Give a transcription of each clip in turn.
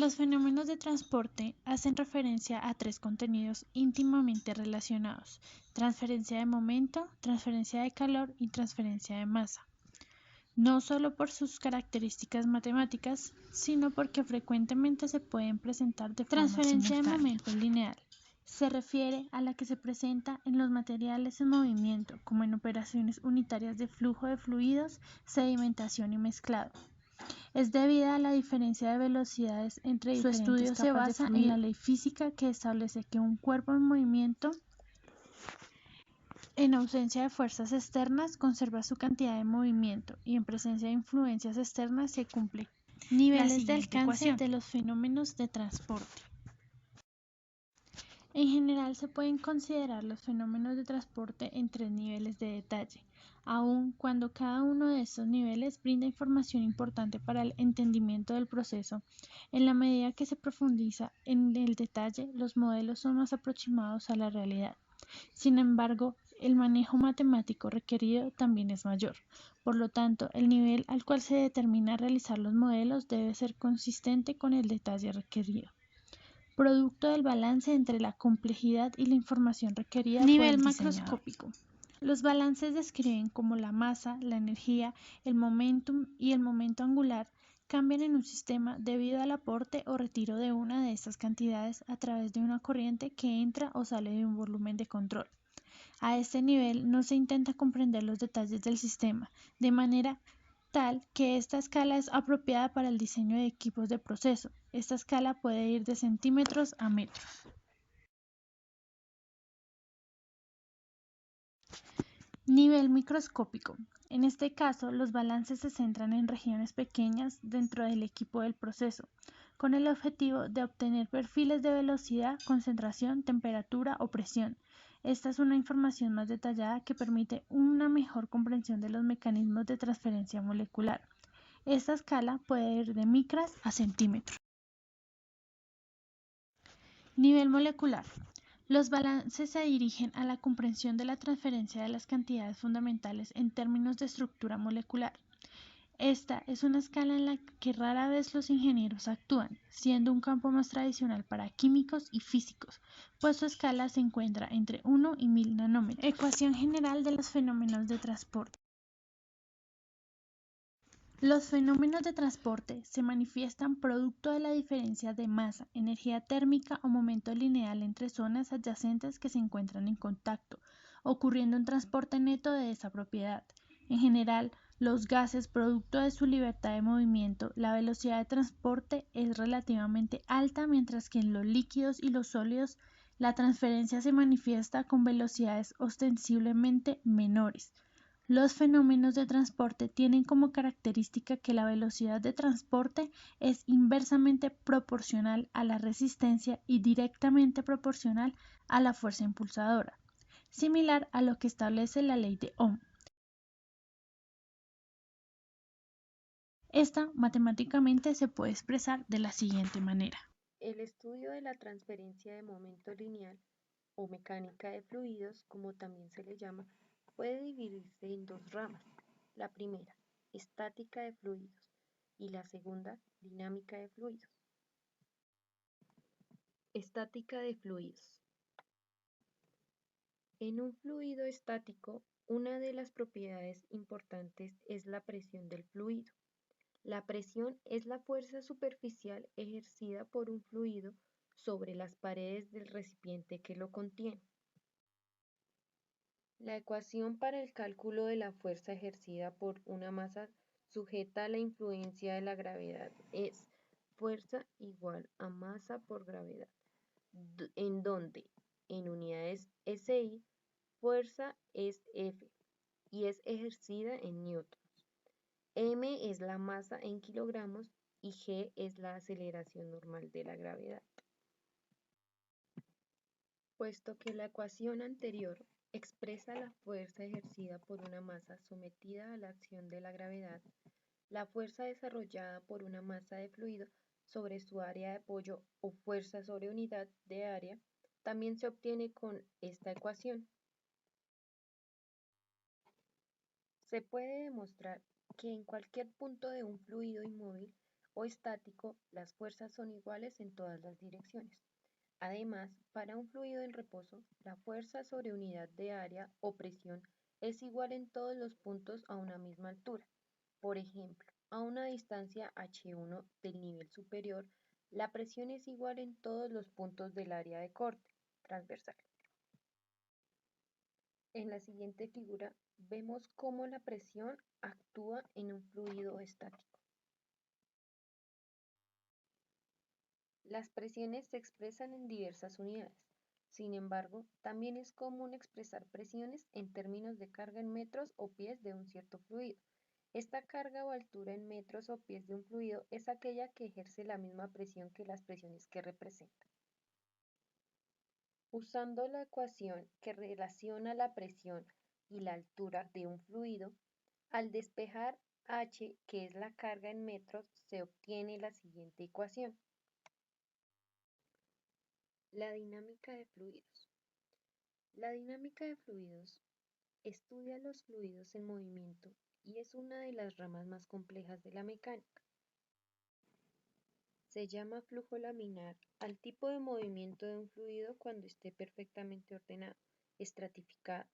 Los fenómenos de transporte hacen referencia a tres contenidos íntimamente relacionados: transferencia de momento, transferencia de calor y transferencia de masa. No solo por sus características matemáticas, sino porque frecuentemente se pueden presentar de forma Transferencia de simultánea. momento lineal. Se refiere a la que se presenta en los materiales en movimiento, como en operaciones unitarias de flujo de fluidos, sedimentación y mezclado. Es debida a la diferencia de velocidades entre diferentes capas de fluido. Su estudio se basa en la ley física que establece que un cuerpo en movimiento, en ausencia de fuerzas externas, conserva su cantidad de movimiento, y en presencia de influencias externas se cumple niveles de alcance de los fenómenos de transporte. En general, se pueden considerar los fenómenos de transporte en tres niveles de detalle, aun cuando cada uno de estos niveles brinda información importante para el entendimiento del proceso. En la medida que se profundiza en el detalle, los modelos son más aproximados a la realidad. Sin embargo, el manejo matemático requerido también es mayor. Por lo tanto, el nivel al cual se determina realizar los modelos debe ser consistente con el detalle requerido, producto del balance entre la complejidad y la información requerida por el diseñador. Nivel macroscópico. Los balances describen cómo la masa, la energía, el momentum y el momento angular cambian en un sistema debido al aporte o retiro de una de estas cantidades a través de una corriente que entra o sale de un volumen de control. A este nivel no se intenta comprender los detalles del sistema, de manera tal que esta escala es apropiada para el diseño de equipos de proceso. Esta escala puede ir de centímetros a metros. Nivel microscópico. En este caso, los balances se centran en regiones pequeñas dentro del equipo del proceso, con el objetivo de obtener perfiles de velocidad, concentración, temperatura o presión. Esta es una información más detallada que permite una mejor comprensión de los mecanismos de transferencia molecular. Esta escala puede ir de micras a centímetros. Nivel molecular. Los balances se dirigen a la comprensión de la transferencia de las cantidades fundamentales en términos de estructura molecular. Esta es una escala en la que rara vez los ingenieros actúan, siendo un campo más tradicional para químicos y físicos, pues su escala se encuentra entre 1 y 1000 nanómetros. Ecuación general de los fenómenos de transporte. Los fenómenos de transporte se manifiestan producto de la diferencia de masa, energía térmica o momento lineal entre zonas adyacentes que se encuentran en contacto, ocurriendo un transporte neto de esa propiedad. En general, los gases, producto de su libertad de movimiento, la velocidad de transporte es relativamente alta, mientras que en los líquidos y los sólidos la transferencia se manifiesta con velocidades ostensiblemente menores. Los fenómenos de transporte tienen como característica que la velocidad de transporte es inversamente proporcional a la resistencia y directamente proporcional a la fuerza impulsadora, similar a lo que establece la ley de Ohm. Esta matemáticamente se puede expresar de la siguiente manera. El estudio de la transferencia de momento lineal o mecánica de fluidos, como también se le llama, puede dividirse en dos ramas. La primera, estática de fluidos, y la segunda, dinámica de fluidos. Estática de fluidos. En un fluido estático, una de las propiedades importantes es la presión del fluido. La presión es la fuerza superficial ejercida por un fluido sobre las paredes del recipiente que lo contiene. La ecuación para el cálculo de la fuerza ejercida por una masa sujeta a la influencia de la gravedad es fuerza igual a masa por gravedad, en donde en unidades SI fuerza es F y es ejercida en newtons. M es la masa en kilogramos y G es la aceleración normal de la gravedad. Puesto que la ecuación anterior expresa la fuerza ejercida por una masa sometida a la acción de la gravedad, la fuerza desarrollada por una masa de fluido sobre su área de apoyo o fuerza sobre unidad de área también se obtiene con esta ecuación. Se puede demostrar que en cualquier punto de un fluido inmóvil o estático, las fuerzas son iguales en todas las direcciones. Además, para un fluido en reposo, la fuerza sobre unidad de área o presión es igual en todos los puntos a una misma altura. Por ejemplo, a una distancia h1 del nivel superior, la presión es igual en todos los puntos del área de corte transversal. En la siguiente figura vemos cómo la presión actúa en un fluido estático. Las presiones se expresan en diversas unidades. Sin embargo, también es común expresar presiones en términos de carga en metros o pies de un cierto fluido. Esta carga o altura en metros o pies de un fluido es aquella que ejerce la misma presión que las presiones que representa. Usando la ecuación que relaciona la presión y la altura de un fluido, al despejar h, que es la carga en metros, se obtiene la siguiente ecuación. La dinámica de fluidos. La dinámica de fluidos estudia los fluidos en movimiento y es una de las ramas más complejas de la mecánica. Se llama flujo laminar al tipo de movimiento de un fluido cuando esté perfectamente ordenado, estratificado,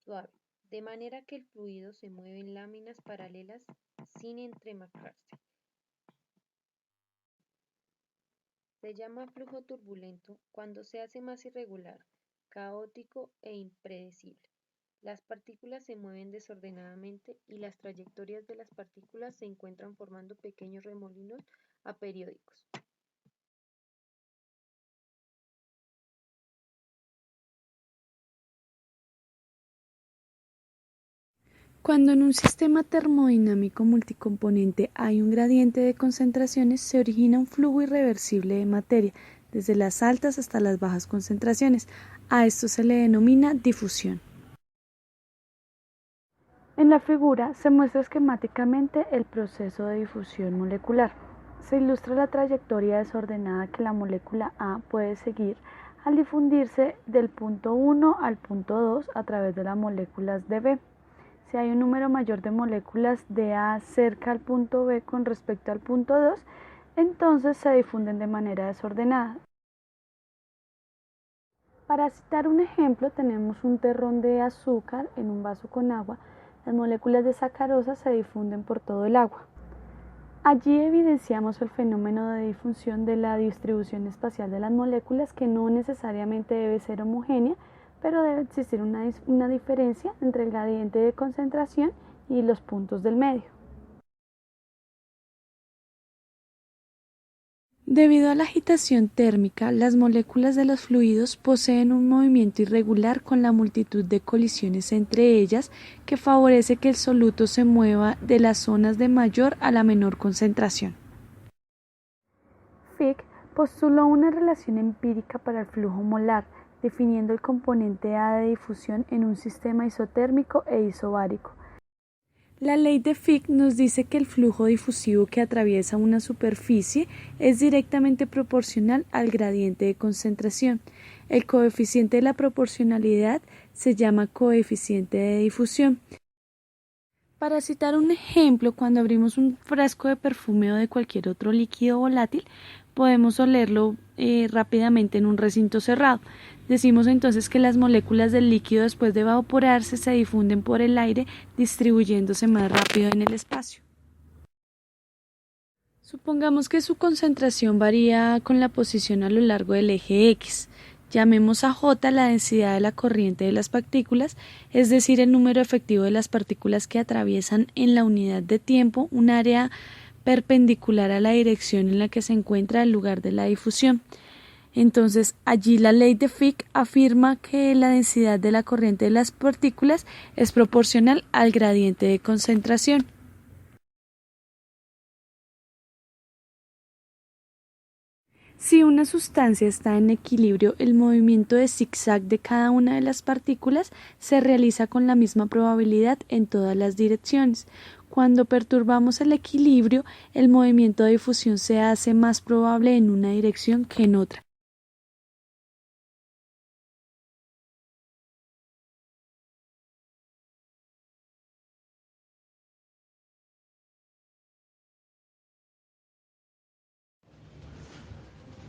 suave, de manera que el fluido se mueve en láminas paralelas sin entremarcarse. Se llama flujo turbulento cuando se hace más irregular, caótico e impredecible. Las partículas se mueven desordenadamente y las trayectorias de las partículas se encuentran formando pequeños remolinos aperiódicos. Cuando en un sistema termodinámico multicomponente hay un gradiente de concentraciones, se origina un flujo irreversible de materia, desde las altas hasta las bajas concentraciones. A esto se le denomina difusión. En la figura se muestra esquemáticamente el proceso de difusión molecular. Se ilustra la trayectoria desordenada que la molécula A puede seguir al difundirse del punto 1 al punto 2 a través de las moléculas de B. Si hay un número mayor de moléculas de A cerca al punto B con respecto al punto 2, entonces se difunden de manera desordenada. Para citar un ejemplo, tenemos un terrón de azúcar en un vaso con agua. Las moléculas de sacarosa se difunden por todo el agua. Allí evidenciamos el fenómeno de difusión de la distribución espacial de las moléculas, que no necesariamente debe ser homogénea, pero debe existir una diferencia entre el gradiente de concentración y los puntos del medio. Debido a la agitación térmica, las moléculas de los fluidos poseen un movimiento irregular con la multitud de colisiones entre ellas, que favorece que el soluto se mueva de las zonas de mayor a la menor concentración. Fick postuló una relación empírica para el flujo molar, definiendo el componente A de difusión en un sistema isotérmico e isobárico. La ley de Fick nos dice que el flujo difusivo que atraviesa una superficie es directamente proporcional al gradiente de concentración. El coeficiente de la proporcionalidad se llama coeficiente de difusión. Para citar un ejemplo, cuando abrimos un frasco de perfume o de cualquier otro líquido volátil, podemos olerlo rápidamente en un recinto cerrado. Decimos entonces que las moléculas del líquido, después de evaporarse, se difunden por el aire, distribuyéndose más rápido en el espacio. Supongamos que su concentración varía con la posición a lo largo del eje X. Llamemos a J la densidad de la corriente de las partículas, es decir, el número efectivo de las partículas que atraviesan en la unidad de tiempo un área perpendicular a la dirección en la que se encuentra el lugar de la difusión. Entonces, allí la ley de Fick afirma que la densidad de la corriente de las partículas es proporcional al gradiente de concentración. Si una sustancia está en equilibrio, el movimiento de zigzag de cada una de las partículas se realiza con la misma probabilidad en todas las direcciones. Cuando perturbamos el equilibrio, el movimiento de difusión se hace más probable en una dirección que en otra.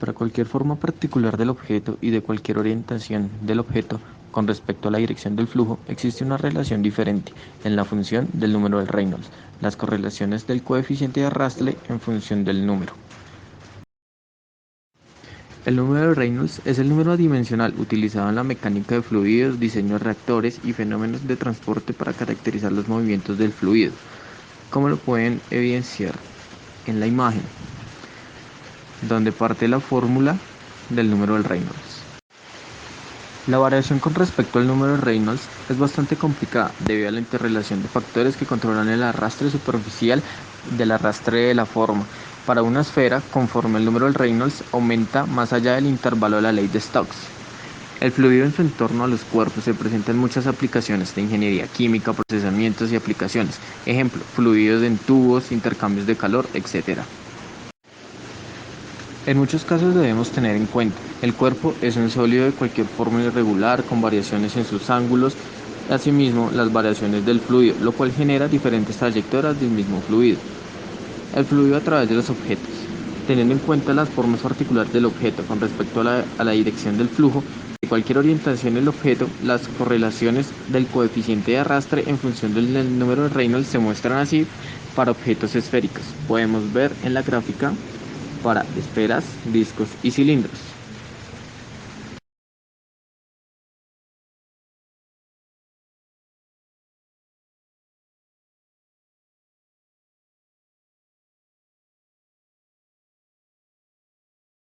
Para cualquier forma particular del objeto y de cualquier orientación del objeto con respecto a la dirección del flujo, existe una relación diferente en la función del número de Reynolds, las correlaciones del coeficiente de arrastre en función del número. El número de Reynolds es el número adimensional utilizado en la mecánica de fluidos, diseño de reactores y fenómenos de transporte para caracterizar los movimientos del fluido, como lo pueden evidenciar en la imagen, donde parte la fórmula del número de Reynolds. La variación con respecto al número de Reynolds es bastante complicada debido a la interrelación de factores que controlan el arrastre superficial del arrastre de la forma. Para una esfera, conforme el número de Reynolds aumenta más allá del intervalo de la ley de Stokes. El fluido en su entorno a los cuerpos se presenta en muchas aplicaciones de ingeniería química, procesamientos y aplicaciones. Ejemplo, fluidos en tubos, intercambios de calor, etc. En muchos casos debemos tener en cuenta, el cuerpo es un sólido de cualquier forma irregular, con variaciones en sus ángulos, asimismo las variaciones del fluido, lo cual genera diferentes trayectorias del mismo fluido. El fluido a través de los objetos. Teniendo en cuenta las formas particulares del objeto con respecto a la dirección del flujo, de cualquier orientación del objeto, las correlaciones del coeficiente de arrastre en función del número de Reynolds se muestran así para objetos esféricos. Podemos ver en la gráfica para esferas, discos y cilindros.